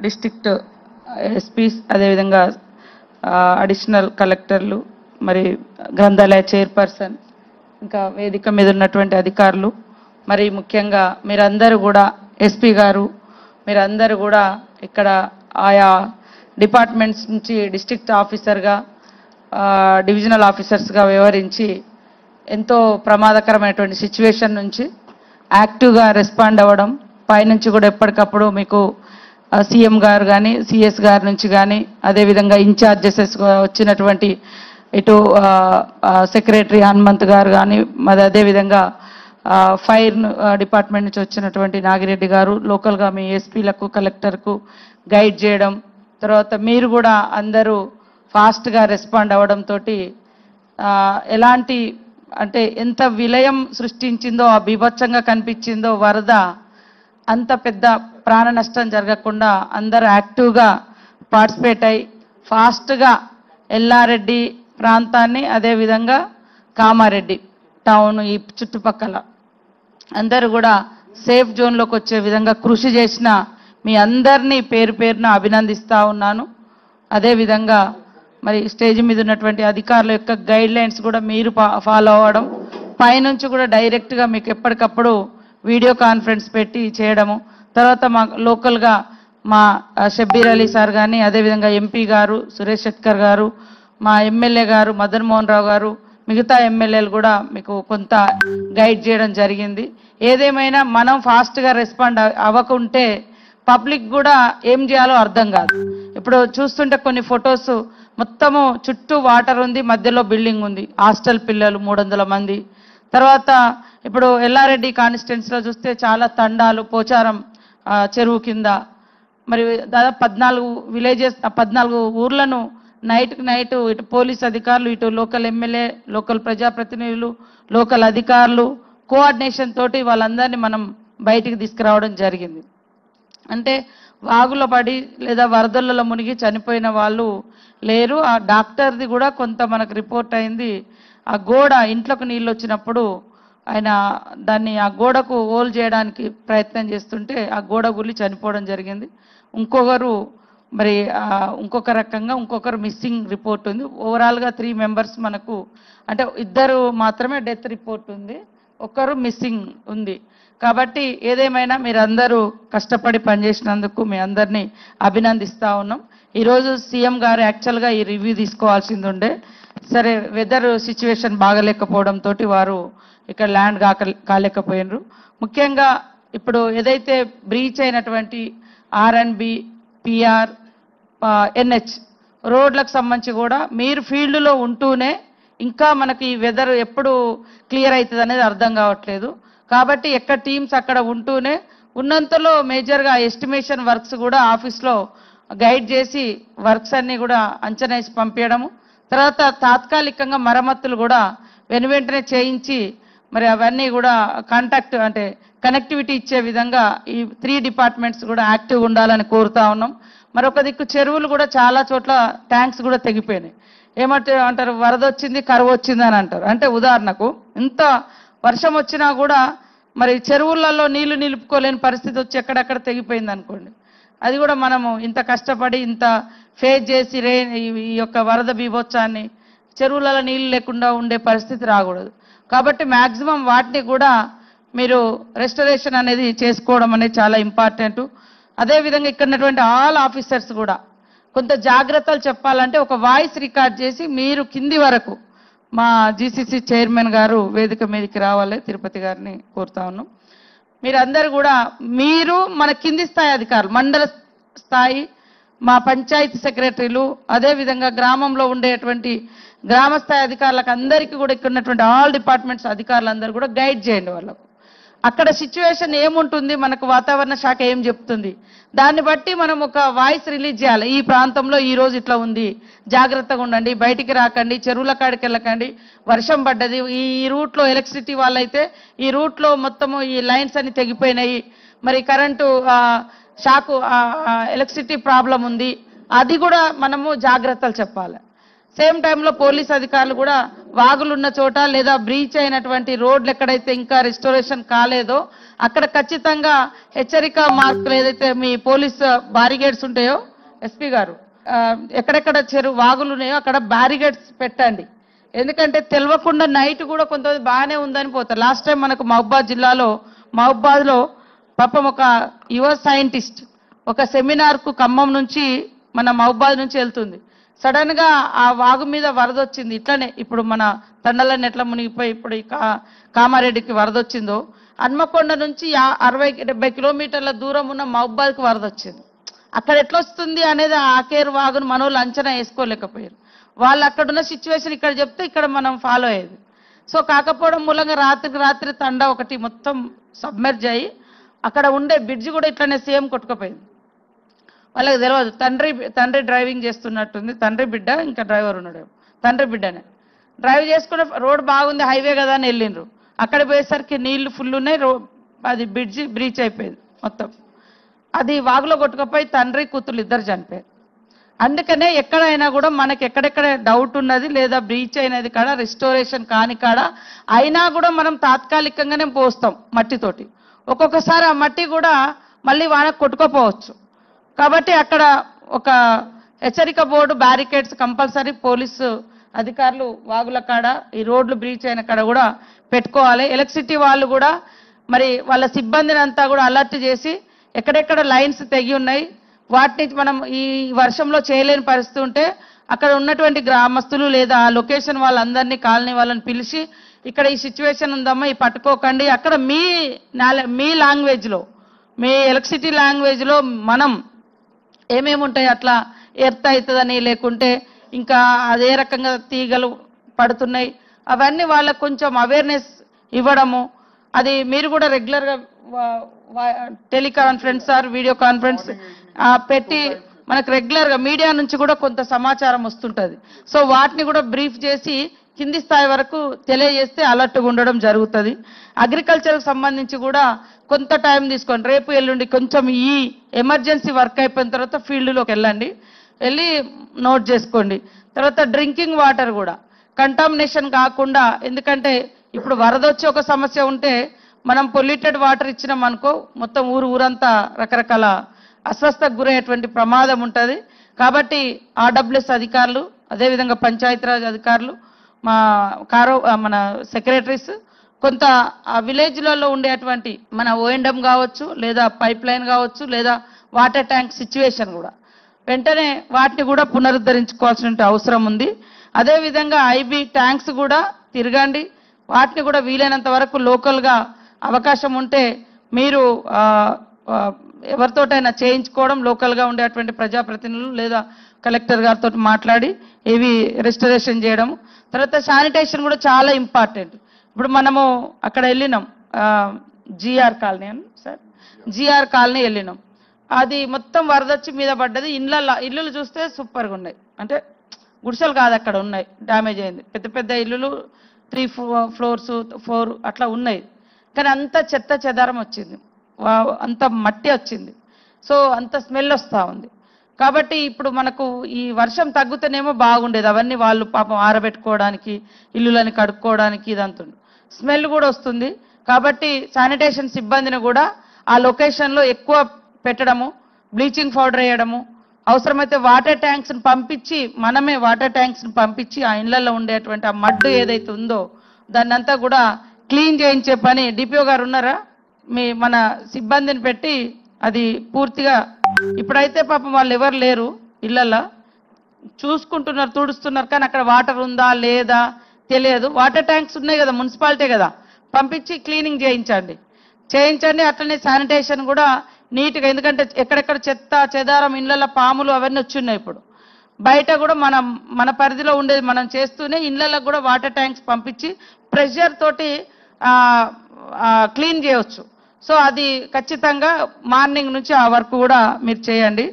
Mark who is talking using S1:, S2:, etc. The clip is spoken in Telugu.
S1: డిస్ట్రిక్ట్ ఎస్పీస్ అదేవిధంగా అడిషనల్ కలెక్టర్లు మరి గ్రంథాలయ చైర్పర్సన్ ఇంకా వేదిక మీద ఉన్నటువంటి అధికారులు మరి ముఖ్యంగా మీరందరూ కూడా ఎస్పీ గారు మీరందరూ కూడా ఇక్కడ ఆయా డిపార్ట్మెంట్స్ నుంచి డిస్ట్రిక్ట్ ఆఫీసర్గా డివిజనల్ ఆఫీసర్స్గా వ్యవహరించి ఎంతో ప్రమాదకరమైనటువంటి సిచ్యువేషన్ నుంచి యాక్టివ్గా రెస్పాండ్ అవ్వడం పైనుంచి కూడా ఎప్పటికప్పుడు మీకు సీఎం గారు కానీ సిఎస్ గారి నుంచి కానీ అదేవిధంగా ఇన్ఛార్జెసెస్ వచ్చినటువంటి ఇటు సెక్రటరీ హనుమంత్ గారు కానీ మరి అదేవిధంగా ఫైర్ డిపార్ట్మెంట్ నుంచి వచ్చినటువంటి నాగిరెడ్డి గారు లోకల్గా మీ ఎస్పీలకు కలెక్టర్కు గైడ్ చేయడం తర్వాత మీరు కూడా అందరూ ఫాస్ట్గా రెస్పాండ్ అవ్వడంతో ఎలాంటి అంటే ఎంత విలయం సృష్టించిందో ఆ బీభత్సంగా కనిపించిందో వరద అంత పెద్ద ప్రాణ నష్టం జరగకుండా అందరూ యాక్టివ్గా పార్టిసిపేట్ అయ్యి ఫాస్ట్గా ఎల్లారెడ్డి ప్రాంతాన్ని అదేవిధంగా కామారెడ్డి టౌన్ ఈ చుట్టుపక్కల అందరూ కూడా సేఫ్ జోన్లోకి వచ్చే విధంగా కృషి చేసిన మీ అందరినీ పేరు పేరున అభినందిస్తూ ఉన్నాను. అదేవిధంగా మరి స్టేజ్ మీద ఉన్నటువంటి అధికారుల యొక్క గైడ్ లైన్స్ కూడా మీరు ఫాలో అవ్వడం పైనుంచి కూడా డైరెక్ట్గా మీకు ఎప్పటికప్పుడు వీడియో కాన్ఫరెన్స్ పెట్టి చేయడము తర్వాత మా లోకల్గా మా షబ్బీర్ అలీ సార్ కానీ అదేవిధంగా ఎంపీ గారు సురేష్ శెట్కర్ గారు మా ఎమ్మెల్యే గారు మదన్ మోహన్ రావు గారు మిగతా ఎమ్మెల్యేలు కూడా మీకు కొంత గైడ్ చేయడం జరిగింది. ఏదేమైనా మనం ఫాస్ట్గా రెస్పాండ్ అవ్వకుంటే పబ్లిక్ కూడా ఏం చేయాలో అర్థం కాదు. ఇప్పుడు చూస్తుంటే కొన్ని ఫొటోస్ మొత్తము చుట్టూ వాటర్ ఉంది, మధ్యలో బిల్డింగ్ ఉంది, హాస్టల్ పిల్లలు 300 మంది. తర్వాత ఇప్పుడు ఎల్లారెడ్డి కాన్స్టిట్యున్సీలో చూస్తే చాలా తండాలు పోచారం చెరువు కింద మరి దాదాపు 14 విలేజెస్ 14 ఊర్లను నైట్కి నైట్ ఇటు పోలీస్ అధికారులు ఇటు లోకల్ ఎమ్మెల్యే లోకల్ ప్రజాప్రతినిధులు లోకల్ అధికారులు కోఆర్డినేషన్ తోటి వాళ్ళందరినీ మనం బయటికి తీసుకురావడం జరిగింది. అంటే వాగులో పడి లేదా వరదలలో మునిగి చనిపోయిన వాళ్ళు లేరు. ఆ డాక్టర్ది కూడా కొంత మనకు రిపోర్ట్ అయింది. ఆ గోడ ఇంట్లోకి నీళ్ళు వచ్చినప్పుడు ఆయన దాన్ని ఆ గోడకు హోల్ చేయడానికి ప్రయత్నం చేస్తుంటే ఆ గోడ గుల్లి చనిపోవడం జరిగింది. ఇంకొకరు మరి ఇంకొక రకంగా ఇంకొకరు మిస్సింగ్ రిపోర్ట్ ఉంది. ఓవరాల్గా 3 మెంబర్స్ మనకు అంటే 2 మాత్రమే డెత్ రిపోర్ట్ ఉంది, ఒకరు మిస్సింగ్ ఉంది. కాబట్టి ఏదేమైనా మీరందరూ కష్టపడి పనిచేసినందుకు మీ అందరినీ అభినందిస్తూ ఉన్నాం. ఈరోజు సీఎం గారు యాక్చువల్గా ఈ రివ్యూ తీసుకోవాల్సింది ఉండే, సరే వెదర్ సిచ్యువేషన్ బాగలేకపోవడంతో వారు ఇక్కడ ల్యాండ్ కాలేకపోయినరు. ముఖ్యంగా ఇప్పుడు ఏదైతే బ్రీచ్ అయినటువంటి ఆర్ఎన్బి పిఆర్ ఎన్హెచ్ రోడ్లకు సంబంధించి కూడా మీరు ఫీల్డ్లో ఉంటూనే ఇంకా మనకి వెదర్ ఎప్పుడు క్లియర్ అవుతుంది అనేది అర్థం కావట్లేదు. కాబట్టి ఎక్కడ టీమ్స్ అక్కడ ఉంటూనే ఉన్నంతలో మేజర్గా ఎస్టిమేషన్ వర్క్స్ కూడా ఆఫీస్లో గైడ్ చేసి వర్క్స్ అన్నీ కూడా అంచనా వేసి పంపించడము తర్వాత తాత్కాలికంగా మరమ్మతులు కూడా వెనువెంటనే చేయించి మరి అవన్నీ కూడా కాంటాక్ట్ అంటే కనెక్టివిటీ ఇచ్చే విధంగా ఈ 3 డిపార్ట్మెంట్స్ కూడా యాక్టివ్గా ఉండాలని కోరుతా ఉన్నాం. మరొక దిక్కు చెరువులు కూడా చాలా చోట్ల ట్యాంక్స్ కూడా తెగిపోయినాయి. అంటారు వరద వచ్చింది కరువు వచ్చింది అని అంటారు. అంటే ఉదాహరణకు ఇంత వర్షం వచ్చినా కూడా మరి చెరువులలో నీళ్లు నిలుపుకోలేని పరిస్థితి వచ్చి ఎక్కడెక్కడ తెగిపోయింది అనుకోండి, అది కూడా మనము ఇంత కష్టపడి ఇంత ఫేస్ చేసి ఈ యొక్క వరద బీభోత్సాన్ని చెరువులలో నీళ్లు లేకుండా ఉండే పరిస్థితి రాకూడదు. కాబట్టి మ్యాక్సిమం వాటిని కూడా మీరు రెస్టరేషన్ అనేది చేసుకోవడం అనేది చాలా ఇంపార్టెంట్. అదేవిధంగా ఇక్కడ ఉన్నటువంటి ఆల్ ఆఫీసర్స్ కూడా కొంత జాగ్రత్తలు చెప్పాలంటే ఒక వాయిస్ రికార్డ్ చేసి మీరు కింది వరకు మా జీసీసీ చైర్మన్ గారు వేదిక మీదకి రావాలి, తిరుపతి గారిని కోరుతా ఉన్నాం. మీరందరూ కూడా మీరు మన కింది స్థాయి అధికారులు మండల స్థాయి మా పంచాయతీ సెక్రటరీలు అదేవిధంగా గ్రామంలో ఉండేటువంటి గ్రామ స్థాయి అధికారులకు అందరికీ కూడా ఇక్కడ ఉన్నటువంటి ఆల్ డిపార్ట్మెంట్స్ అధికారులందరూ కూడా గైడ్ చేయండి. వాళ్ళకు అక్కడ సిచ్యువేషన్ ఏముంటుంది, మనకు వాతావరణ శాఖ ఏం చెప్తుంది, దాన్ని బట్టి మనం ఒక వాయిస్ రిలీజ్ చేయాలి. ఈ ప్రాంతంలో ఈ రోజు ఇట్లా ఉంది, జాగ్రత్తగా ఉండండి, బయటికి రాకండి, చెరువుల కాడికి వెళ్ళకండి, వర్షం పడ్డది, ఈ రూట్లో ఎలక్ట్రిసిటీ వాళ్ళైతే ఈ రూట్లో మొత్తము ఈ లైన్స్ అన్ని తెగిపోయినాయి, మరి కరెంటు షాకు ఎలక్ట్రిసిటీ ప్రాబ్లం ఉంది, అది కూడా మనము జాగ్రత్తలు చెప్పాలి. సేమ్ టైంలో పోలీస్ అధికారులు కూడా వాగులున్న చోట లేదా బ్రీచ్ అయినటువంటి రోడ్లు ఎక్కడైతే ఇంకా రిస్టోరేషన్ కాలేదో అక్కడ ఖచ్చితంగా హెచ్చరిక మార్కులు ఏదైతే మీ పోలీస్ బారిగేడ్స్ ఉంటాయో ఎస్పీ గారు ఎక్కడెక్కడ వాగులు ఉన్నాయో అక్కడ బ్యారిగేడ్స్ పెట్టండి. ఎందుకంటే తెలియకుండా నైట్ కూడా కొంతమంది బాగానే ఉందని పోతారు. లాస్ట్ టైం మనకు మహబూబాద్లో పాపం ఒక యువ సైంటిస్ట్ ఒక సెమినార్కు ఖమ్మం నుంచి మన మహబూబాద్ నుంచి వెళ్తుంది. సడన్ గా ఆ వాగు మీద వరద వచ్చింది. ఇట్లనే ఇప్పుడు మన తండలన్నీ ఎట్లా మునిగిపోయి ఇప్పుడు కామారెడ్డికి వరద వచ్చిందో హన్మకొండ నుంచి 60-70 కిలోమీటర్ల దూరం ఉన్న మహబూబాద్కి వరద వచ్చింది. అక్కడ ఎట్లా వస్తుంది అనేది ఆకేరు వాగును మనోళ్ళు అంచనా వేసుకోలేకపోయారు. వాళ్ళు అక్కడున్న సిచ్యువేషన్ ఇక్కడ చెప్తే ఇక్కడ మనం ఫాలో అయ్యేది. సో కాకపోవడం మూలంగా రాత్రికి రాత్రి తండ ఒకటి మొత్తం సబ్మెర్జ్ అయ్యి అక్కడ ఉండే బ్రిడ్జ్ కూడా ఇట్లనే సేమ్ కొట్టుకుపోయింది. వాళ్ళకి తెలియదు. తండ్రి డ్రైవింగ్ చేస్తున్నట్టుంది. తండ్రి బిడ్డ ఇంకా డ్రైవర్ ఉన్నాడు. తండ్రి బిడ్డనే డ్రైవ్ చేసుకున్న రోడ్ బాగుంది హైవే కదా అని వెళ్ళిండ్రు. అక్కడ పోయేసరికి నీళ్లు ఫుల్ ఉన్నాయి. అది బ్రీచ్ అయిపోయింది మొత్తం. అది వాగులో కొట్టుకుపోయి తండ్రి కూతురు ఇద్దరు చనిపోయారు. అందుకనే ఎక్కడైనా కూడా మనకి ఎక్కడెక్కడ డౌట్ ఉన్నది లేదా బ్రీచ్ అయినది కాడ రిస్టోరేషన్ కాని కాడ అయినా కూడా మనం తాత్కాలికంగానే పోస్తాం మట్టితోటి. ఒక్కొక్కసారి ఆ మట్టి కూడా మళ్ళీ వానకు కొట్టుకోపోవచ్చు. కాబట్టి అక్కడ ఒక హెచ్చరిక బోర్డు బ్యారికేడ్స్ కంపల్సరీ పోలీసు అధికారులు వాగుల కాడ ఈ రోడ్లు బ్రీచ్ అయిన కాడ కూడా పెట్టుకోవాలి. ఎలక్ట్రిసిటీ వాళ్ళు కూడా మరి వాళ్ళ సిబ్బందిని అంతా కూడా అలర్ట్ చేసి ఎక్కడెక్కడ లైన్స్ తెగి ఉన్నాయి వాటిని మనం ఈ వర్షంలో చేయలేని పరిస్థితి ఉంటే అక్కడ ఉన్నటువంటి గ్రామస్తులు లేదా లొకేషన్ వాళ్ళందరినీ కాలనీ వాళ్ళని పిలిచి ఇక్కడ ఈ సిచ్యువేషన్ ఉందమ్మా ఈ పట్టుకోకండి అక్కడ మీ లాంగ్వేజ్లో మీ ఎలక్ట్రిసిటీ లాంగ్వేజ్లో మనం ఏమేమి ఉంటాయి అట్లా ఎర్త్ అవుతుందని లేకుంటే ఇంకా అదే రకంగా తీగలు పడుతున్నాయి అవన్నీ వాళ్ళకు కొంచెం అవేర్నెస్ ఇవ్వడము. అది మీరు కూడా రెగ్యులర్గా టెలికాన్ఫరెన్స్ ఆర్ వీడియో కాన్ఫరెన్స్ పెట్టి మనకు రెగ్యులర్గా మీడియా నుంచి కూడా కొంత సమాచారం వస్తుంటుంది. సో వాటిని కూడా బ్రీఫ్ చేసి కింది స్థాయి వరకు తెలియజేస్తే అలర్ట్గా ఉండడం జరుగుతుంది. అగ్రికల్చర్కి సంబంధించి కూడా కొంత టైం తీసుకోండి. రేపు ఎల్లుండి కొంచెం ఈ ఎమర్జెన్సీ వర్క్ అయిపోయిన తర్వాత ఫీల్డ్లోకి వెళ్ళి నోట్ చేసుకోండి. తర్వాత డ్రింకింగ్ వాటర్ కూడా కంటామినేషన్ కాకుండా, ఎందుకంటే ఇప్పుడు వరద వచ్చి ఒక సమస్య ఉంటే మనం పొల్యూటెడ్ వాటర్ ఇచ్చినాం అనుకో మొత్తం ఊరంతా రకరకాల అస్వస్థకు గురయ్యేటువంటి ప్రమాదం ఉంటుంది. కాబట్టి ఆర్డబ్ల్యూఎస్ అధికారులు అదేవిధంగా పంచాయతీరాజ్ అధికారులు మన సెక్రటరీస్ కొంత ఆ విలేజ్లలో ఉండేటువంటి మన ఓఎండం కావచ్చు లేదా పైప్ లైన్ కావచ్చు లేదా వాటర్ ట్యాంక్ సిచ్యువేషన్ కూడా వెంటనే వాటిని కూడా పునరుద్ధరించుకోవాల్సిన అవసరం ఉంది. అదేవిధంగా ఐబీ ట్యాంక్స్ కూడా తిరగండి. వాటిని కూడా వీలైనంత వరకు లోకల్గా అవకాశం ఉంటే మీరు ఎవరితోటైనా చేయించుకోవడం, లోకల్గా ఉండేటువంటి ప్రజాప్రతినిధులు లేదా కలెక్టర్ గారితో మాట్లాడి ఇవి రెస్టరేషన్ చేయడం. తర్వాత శానిటేషన్ కూడా చాలా ఇంపార్టెంట్. ఇప్పుడు మనము అక్కడ వెళ్ళినాం జిఆర్ కాలనీ అని సార్, జిఆర్ కాలనీ వెళ్ళినాం. అది మొత్తం వరదొచ్చి మీద పడ్డది. ఇల్లులు చూస్తే సూపర్గా ఉన్నాయి. అంటే గుడిసెలు కాదు అక్కడ ఉన్నాయి, డ్యామేజ్ అయింది. పెద్ద పెద్ద ఇల్లులు 3 ఫ్లోర్స్ 4 అట్లా ఉన్నాయి. కానీ అంత చెత్త చెదారం వచ్చింది, అంత మట్టి వచ్చింది. సో అంత స్మెల్ వస్తూ ఉంది. కాబట్టి ఇప్పుడు మనకు ఈ వర్షం తగ్గుతేనేమో బాగుండేది. అవన్నీ వాళ్ళు పాపం ఆరబెట్టుకోవడానికి ఇల్లులని కడుక్కోవడానికి ఇదంతా స్మెల్ కూడా వస్తుంది. కాబట్టి శానిటేషన్ సిబ్బందిని కూడా ఆ లొకేషన్లో ఎక్కువ పెట్టడము, బ్లీచింగ్ పౌడర్ వేయడము, అవసరమైతే వాటర్ ట్యాంక్స్ని పంపించి మనమే వాటర్ ట్యాంక్స్ని పంపించి ఆ ఇళ్లలో ఉండేటువంటి ఆ మడ్డు ఏదైతే ఉందో దాన్ని అంతా కూడా క్లీన్ చేయించే పని డిపిఓ గారు ఉన్నారా, మన సిబ్బందిని పెట్టి అది పూర్తిగా ఇప్పుడైతే పాపం వాళ్ళు ఎవరు లేరు ఇళ్లలో చూసుకుంటున్నారు, తుడుస్తున్నారు. కానీ అక్కడ వాటర్ ఉందా లేదా తెలియదు. వాటర్ ట్యాంక్స్ ఉన్నాయి కదా, మున్సిపాలిటీ కదా, పంపించి క్లీనింగ్ చేయించండి. అట్లనే శానిటేషన్ కూడా నీట్గా, ఎందుకంటే ఎక్కడెక్కడ చెత్త చెదారం ఇళ్లలో పాములు అవన్నీ వచ్చున్నాయి. ఇప్పుడు బయట కూడా మన పరిధిలో ఉండేది మనం చేస్తూనే ఇళ్లలో కూడా వాటర్ ట్యాంక్స్ పంపించి ప్రెషర్ తోటి క్లీన్ చేయవచ్చు. సో అది ఖచ్చితంగా మార్నింగ్ నుంచి ఆ వర్క్ కూడా మీరు చేయండి.